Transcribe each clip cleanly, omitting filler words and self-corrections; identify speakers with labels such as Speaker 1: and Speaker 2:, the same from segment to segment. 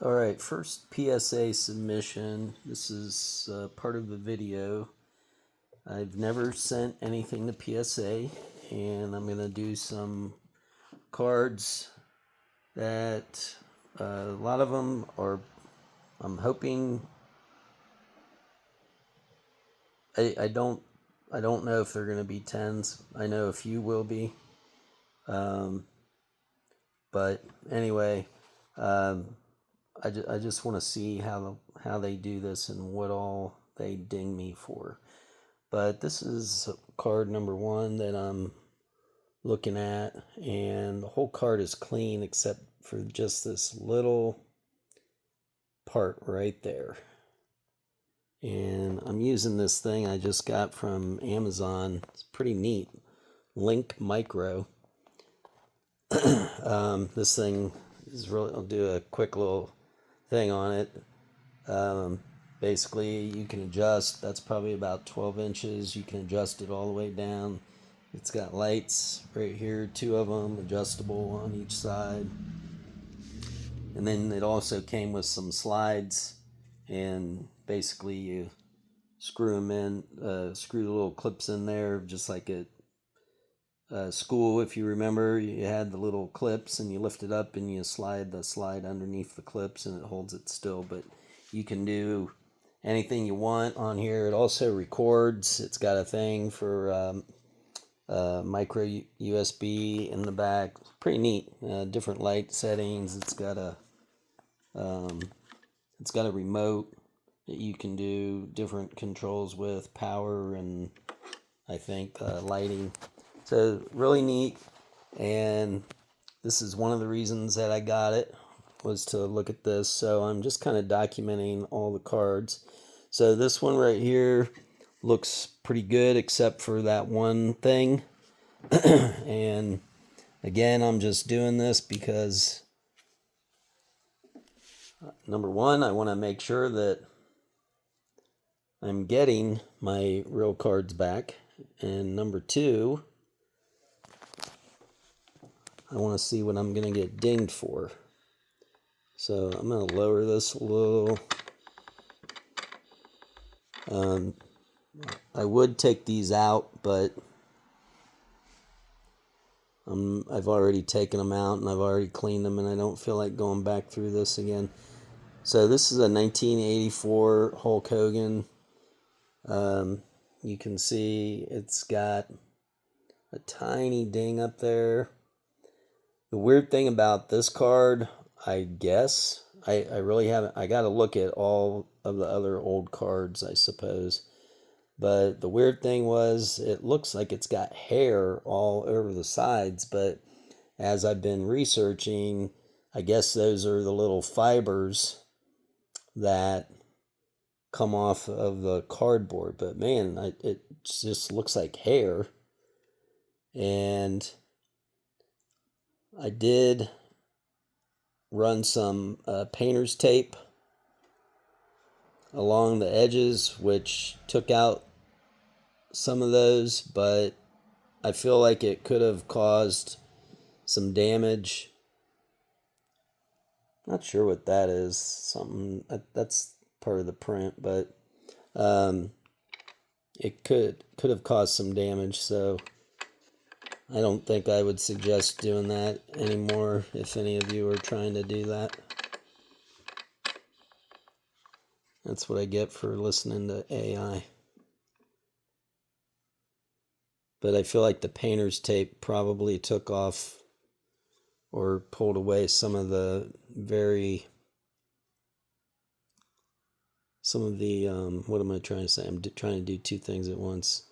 Speaker 1: Alright, first PSA submission. This is part of the video. I've never sent anything to PSA, and I'm going to do some cards that a lot of them are, I'm hoping, I don't know if they're going to be 10s. I know a few will be. But anyway, I just want to see how they do this and what all they ding me for. But this is card number 1 that I'm looking at, and the whole card is clean except for just this little part right there. And I'm using this thing I just got from Amazon. It's pretty neat. Link Micro. This thing is really, I'll do a quick little thing on it. Basically, you can adjust, that's probably about 12 inches. You can adjust it all the way down. It's got lights right here, 2 of them, adjustable on each side. And then it also came with some slides, and basically you screw them in, screw the little clips in there, just like at school. If you remember, you had the little clips and you lift it up and you slide the slide underneath the clips and it holds it still. But you can do anything you want on here. It also records. It's got a thing for micro USB in the back. Pretty neat. Different light settings. It's got a remote that you can do different controls with, power and I think lighting. So really neat, and this is one of the reasons that I got it, was to look at this. So I'm just kind of documenting all the cards. So this one right here looks pretty good except for that one thing. And again, I'm just doing this because number one, I want to make sure that I'm getting my real cards back, and number two, I want to see what I'm going to get dinged for. So I'm going to lower this a little. I would take these out, but I've already taken them out and I've already cleaned them, and I don't feel like going back through this again. So this is a 1984 Hulk Hogan. You can see it's got a tiny ding up there. The weird thing about this card, I guess, I really haven't, I got to look at all of the other old cards, I suppose. But the weird thing was, it looks like it's got hair all over the sides, but as I've been researching, I guess those are the little fibers that come off of the cardboard. But man, it just looks like hair. And I did run some painter's tape along the edges, which took out some of those, but I feel like it could have caused some damage. Not sure what that is. Something that's part of the print, but it could have caused some damage. So I don't think I would suggest doing that anymore if any of you are trying to do that. That's what I get for listening to AI. But I feel like the painter's tape probably took off or pulled away some of the what am I trying to say? I'm trying to do 2 things at once.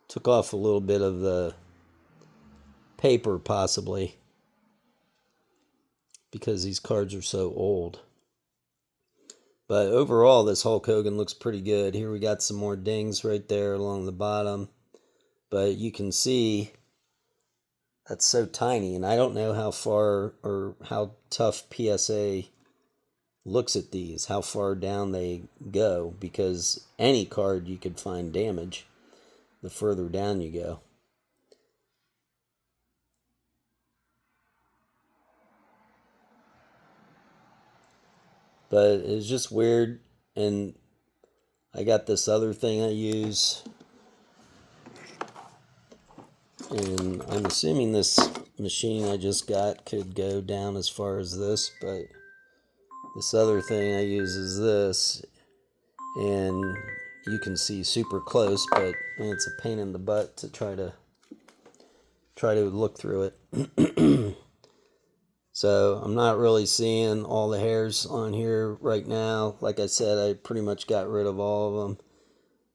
Speaker 1: Took off a little bit of the paper, possibly, because these cards are so old. But overall, this Hulk Hogan looks pretty good. Here we got some more dings right there along the bottom. But you can see that's so tiny, and I don't know how far or how tough PSA looks at these, how far down they go, because any card you could find damage the further down you go. But it's just weird. And I got this other thing I use, and I'm assuming this machine I just got could go down as far as this, but this other thing I use is this, and you can see super close, but it's a pain in the butt to try to look through it. So I'm not really seeing all the hairs on here right now. Like I said, I pretty much got rid of all of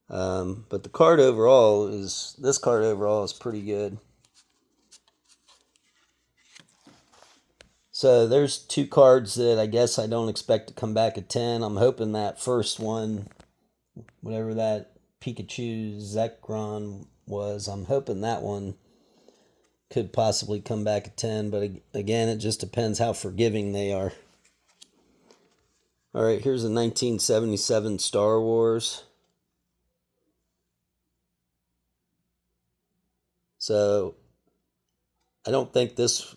Speaker 1: them. But this card overall is pretty good. So there's two cards that I guess I don't expect to come back at 10. I'm hoping that first one, whatever that Pikachu Zekrom was, I'm hoping that one could possibly come back at 10. But again, it just depends how forgiving they are. All right, here's a 1977 Star Wars. So I don't think this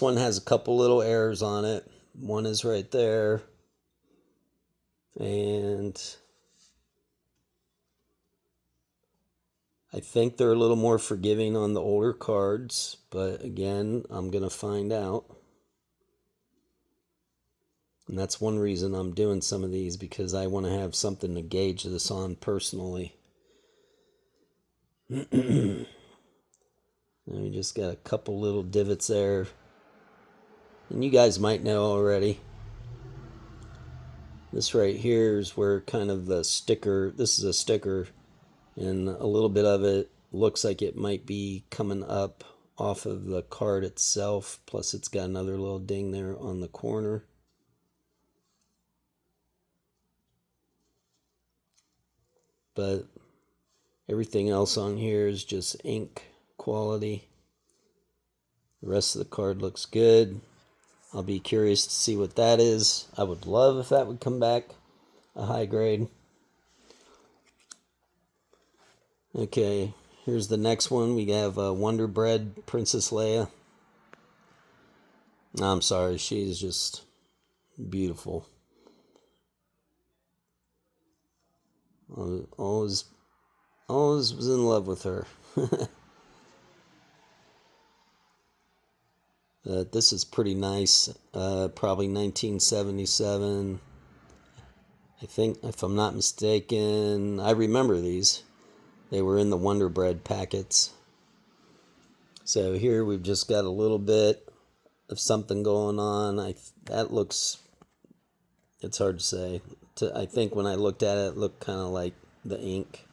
Speaker 1: one has a couple little errors on it. One is right there. And I think they're a little more forgiving on the older cards, but again, I'm going to find out. And that's one reason I'm doing some of these, because I want to have something to gauge this on personally. And we just got a couple little divots there. And you guys might know already. This right here is where kind of the sticker, this is a sticker, and a little bit of it looks like it might be coming up off of the card itself. Plus it's got another little ding there on the corner. But everything else on here is just ink quality. The rest of the card looks good. I'll be curious to see what that is. I would love if that would come back a high grade. Okay, here's the next one. We have Wonder Bread Princess Leia. I'm sorry, she's just beautiful. I always was in love with her. This is pretty nice. Probably 1977. I think, if I'm not mistaken, I remember these. They were in the Wonder Bread packets. So here we've just got a little bit of something going on. That looks, it's hard to say. I think when I looked at it, it looked kind of like the ink.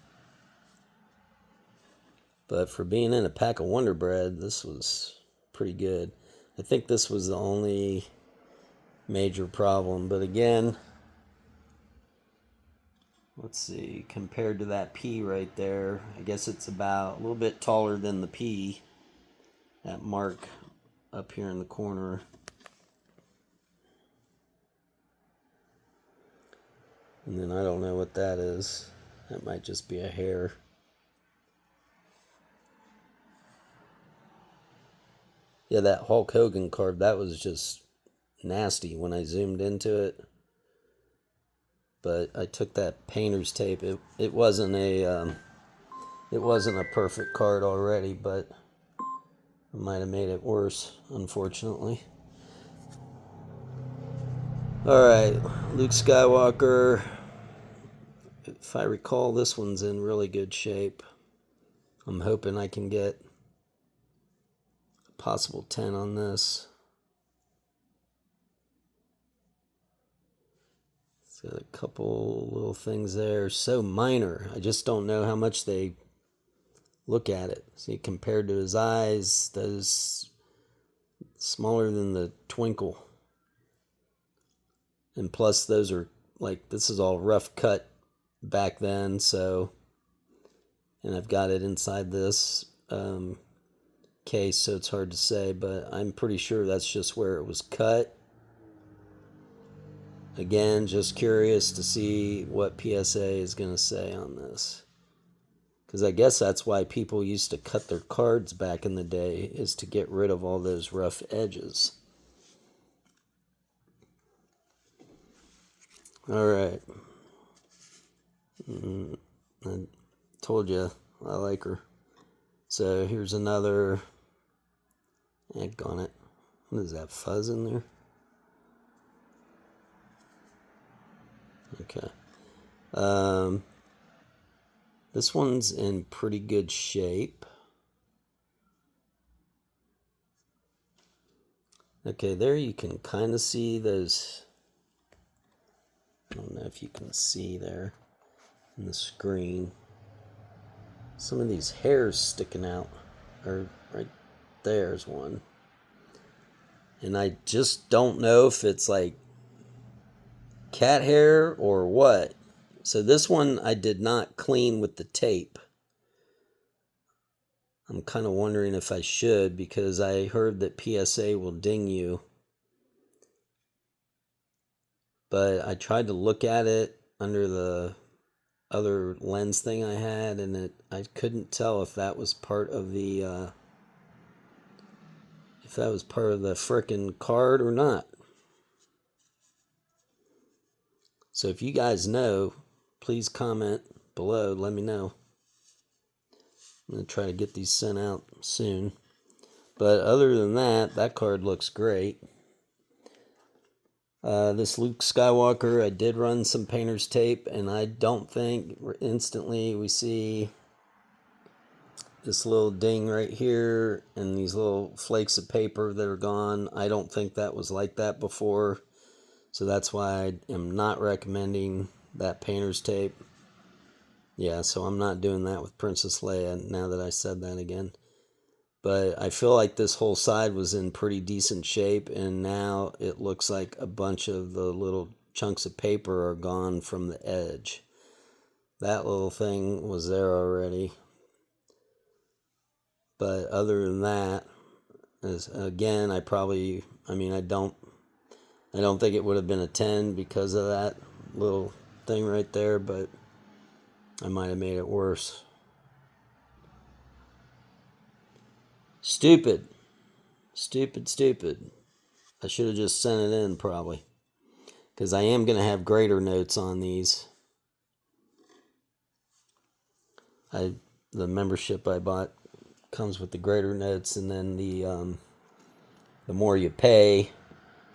Speaker 1: But for being in a pack of Wonder Bread, this was pretty good. I think this was the only major problem. But again, let's see, compared to that P right there, I guess it's about a little bit taller than the P, that mark up here in the corner. And then I don't know what that is. That might just be a hair. Yeah, that Hulk Hogan card, that was just nasty when I zoomed into it. But I took that painter's tape. It wasn't a perfect card already, but it might have made it worse, unfortunately. All right, Luke Skywalker. If I recall, this one's in really good shape. I'm hoping I can get a possible 10 on this. It's got a couple little things there. So minor. I just don't know how much they look at it. See, compared to his eyes, those smaller than the twinkle. And plus, those are like, this is all rough cut back then, so, and I've got it inside this case, so it's hard to say, but I'm pretty sure that's just where it was cut. Again, just curious to see what PSA is going to say on this, because I guess that's why people used to cut their cards back in the day, is to get rid of all those rough edges. All right. I told you I like her. So here's another. Egg on it. What is that, fuzz in there? Okay. This one's in pretty good shape. Okay, there you can kind of see those. I don't know if you can see there in the screen. Some of these hairs sticking out. Or right there's one. And I just don't know if it's like cat hair or what. So this one I did not clean with the tape. I'm kind of wondering if I should, because I heard that PSA will ding you. But I tried to look at it under the other lens thing I had, and I couldn't tell if that was part of the frickin' card or not. So if you guys know, please comment below. Let me know. I'm going to try to get these sent out soon. But other than that, that card looks great. This Luke Skywalker, I did run some painter's tape, and I don't think instantly we see this little ding right here and these little flakes of paper that are gone. I don't think that was like that before. So that's why I am not recommending that painter's tape. Yeah, so I'm not doing that with Princess Leia now that I said that again. But I feel like this whole side was in pretty decent shape, and now it looks like a bunch of the little chunks of paper are gone from the edge. That little thing was there already. But other than that, again, I don't think it would have been a 10 because of that little thing right there, but I might have made it worse. Stupid. I should have just sent it in probably, because I am going to have grader notes on these. The membership I bought comes with the grader notes, and then the more you pay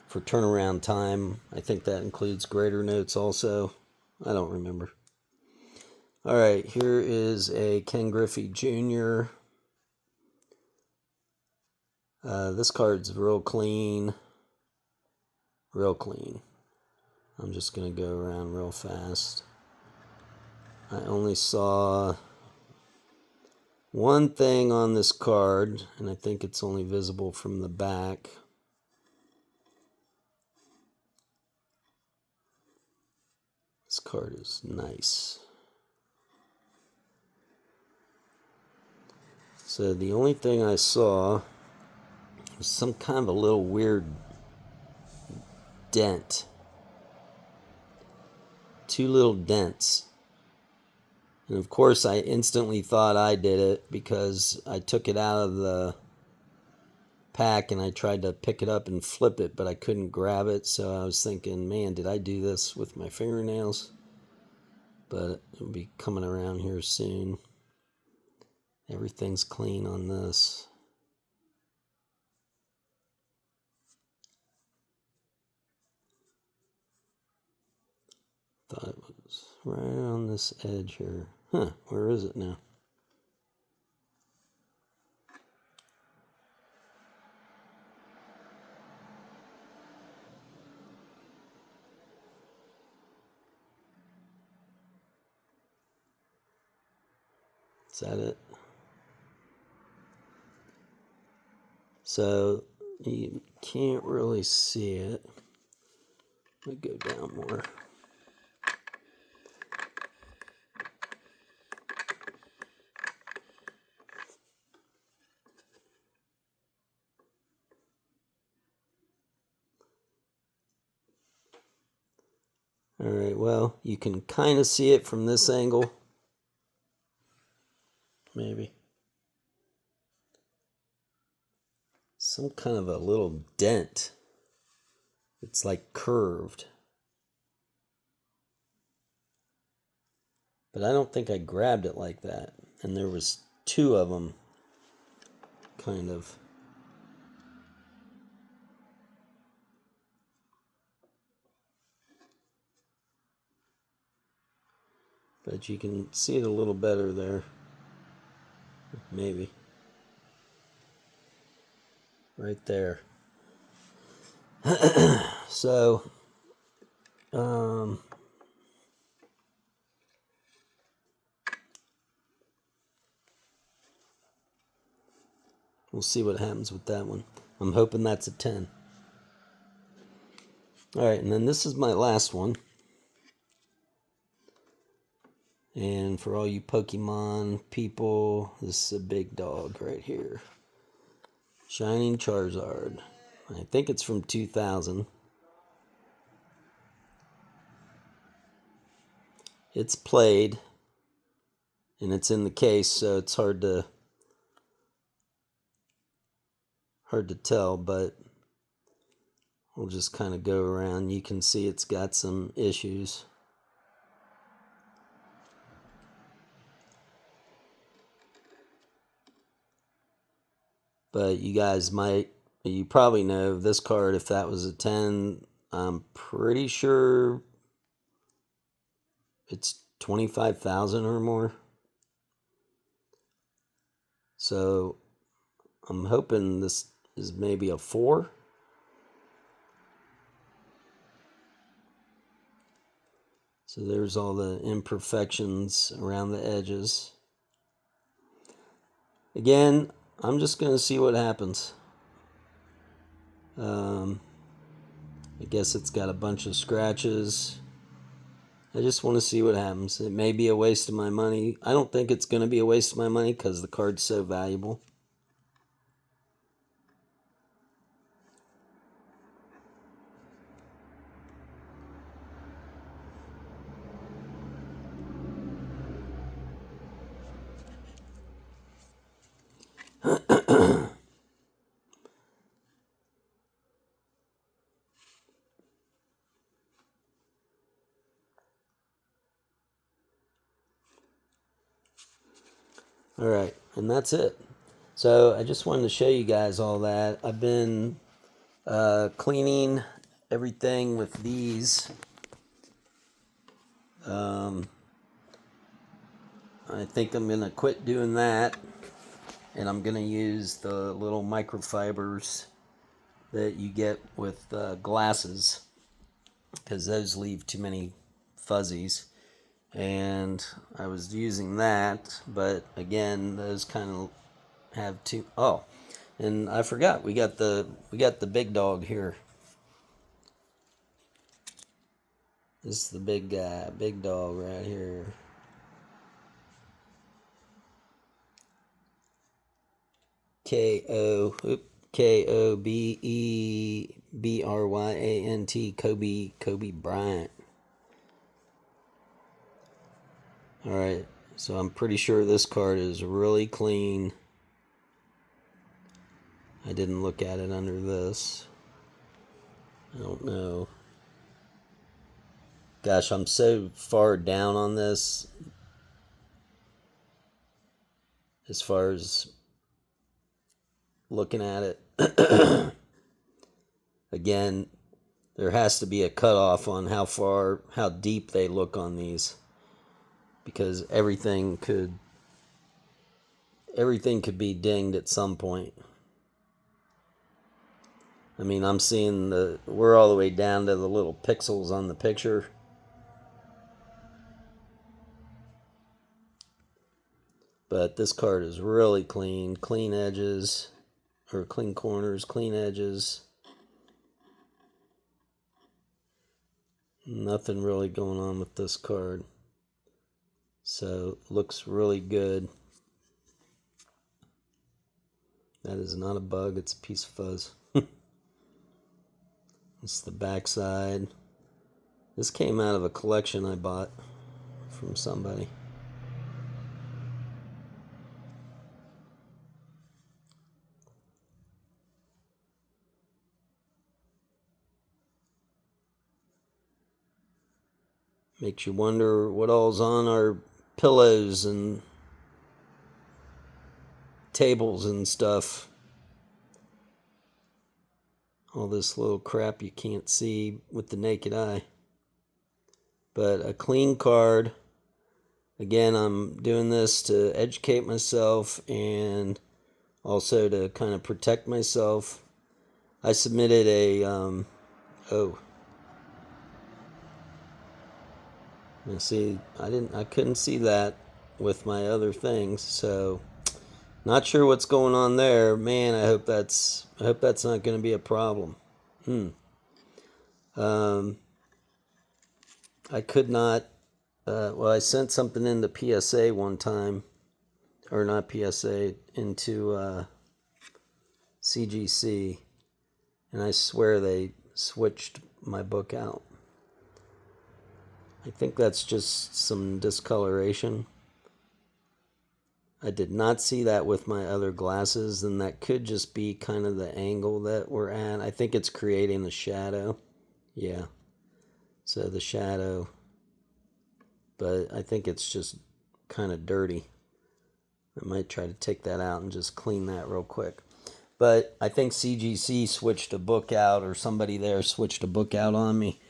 Speaker 1: for turnaround time, I think that includes grader notes also. I don't remember. All right, here is a Ken Griffey Jr. This card's real clean. Real clean. I'm just going to go around real fast. I only saw one thing on this card, and I think it's only visible from the back. This card is nice. So the only thing I saw was some kind of a little weird dent. 2 little dents. And of course I instantly thought I did it, because I took it out of the pack and I tried to pick it up and flip it, but I couldn't grab it. So I was thinking, man, did I do this with my fingernails? But it'll be coming around here soon. Everything's clean on this. Thought it was right on this edge here. Huh, where is it now? Is that it? So you can't really see it. Let me go down more. All right, well, you can kind of see it from this angle. Maybe. Some kind of a little dent. It's like curved. But I don't think I grabbed it like that. And there was two of them, kind of. But you can see it a little better there. Maybe. Right there. So, we'll see what happens with that one. I'm hoping that's a 10. Alright, and then this is my last one. And for all you Pokemon people, this is a big dog right here. Shining Charizard. I think it's from 2000. It's played, and it's in the case, so it's hard to tell, but we'll just kind of go around. You can see it's got some issues. But you guys you probably know this card, if that was a 10, I'm pretty sure it's 25,000 or more. So I'm hoping this is maybe a 4. So there's all the imperfections around the edges. Again, I'm just going to see what happens. I guess it's got a bunch of scratches. I just want to see what happens. It may be a waste of my money. I don't think it's going to be a waste of my money because the card's so valuable. All right, and that's it. So I just wanted to show you guys all that. I've been cleaning everything with these. I think I'm going to quit doing that, and I'm going to use the little microfibers that you get with glasses, because those leave too many fuzzies. And I was using that, but again, those kind of have too. Oh, and I forgot, we got the big dog here. This is the big guy, big dog right here. Kobebryant, Kobe Bryant. All right, so I'm pretty sure this card is really clean. I didn't look at it under this. I don't know. Gosh, I'm so far down on this as far as looking at it. Again, there has to be a cutoff on how deep they look on these, because everything could be dinged at some point. I mean, I'm seeing we're all the way down to the little pixels on the picture. But this card is really clean. Clean edges, or clean corners, clean edges. Nothing really going on with this card. So, looks really good. That is not a bug, it's a piece of fuzz. It's the back side. This came out of a collection I bought from somebody. Makes you wonder what all's on our pillows and tables and stuff. All this little crap you can't see with the naked eye. But a clean card. Again, I'm doing this to educate myself and also to kind of protect myself. I submitted a, see, I couldn't see that with my other things, so not sure what's going on there. Man, I hope that's not going to be a problem. I could not. Well, I sent something into PSA one time, or not PSA, into CGC, and I swear they switched my book out. I think that's just some discoloration. I did not see that with my other glasses, and that could just be kind of the angle that we're at. I think it's creating the shadow. Yeah. So the shadow, but I think it's just kind of dirty. I might try to take that out and just clean that real quick. But I think CGC switched a book out, or somebody there switched a book out on me,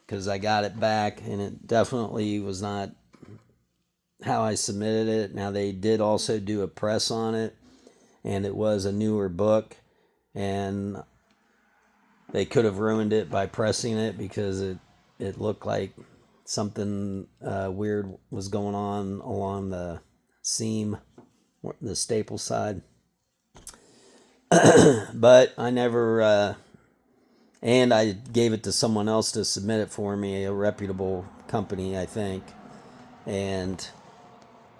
Speaker 1: because I got it back and it definitely was not how I submitted it. Now, they did also do a press on it, and it was a newer book, and they could have ruined it by pressing it, because it looked like something weird was going on along the seam, the staple side. But I never, and I gave it to someone else to submit it for me, a reputable company, I think. And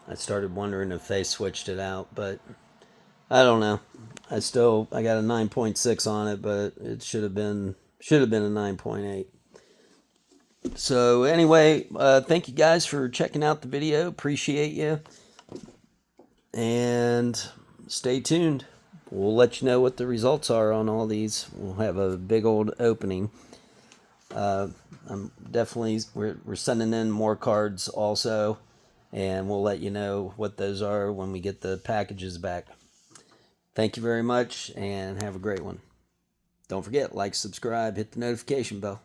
Speaker 1: I started wondering if they switched it out, but I don't know. I got a 9.6 on it, but it should have been a 9.8. So anyway, thank you guys for checking out the video. Appreciate you. And stay tuned. We'll let you know what the results are on all these. We'll have a big old opening. We're sending in more cards also, and we'll let you know what those are when we get the packages back. Thank you very much, and have a great one. Don't forget, like, subscribe, hit the notification bell.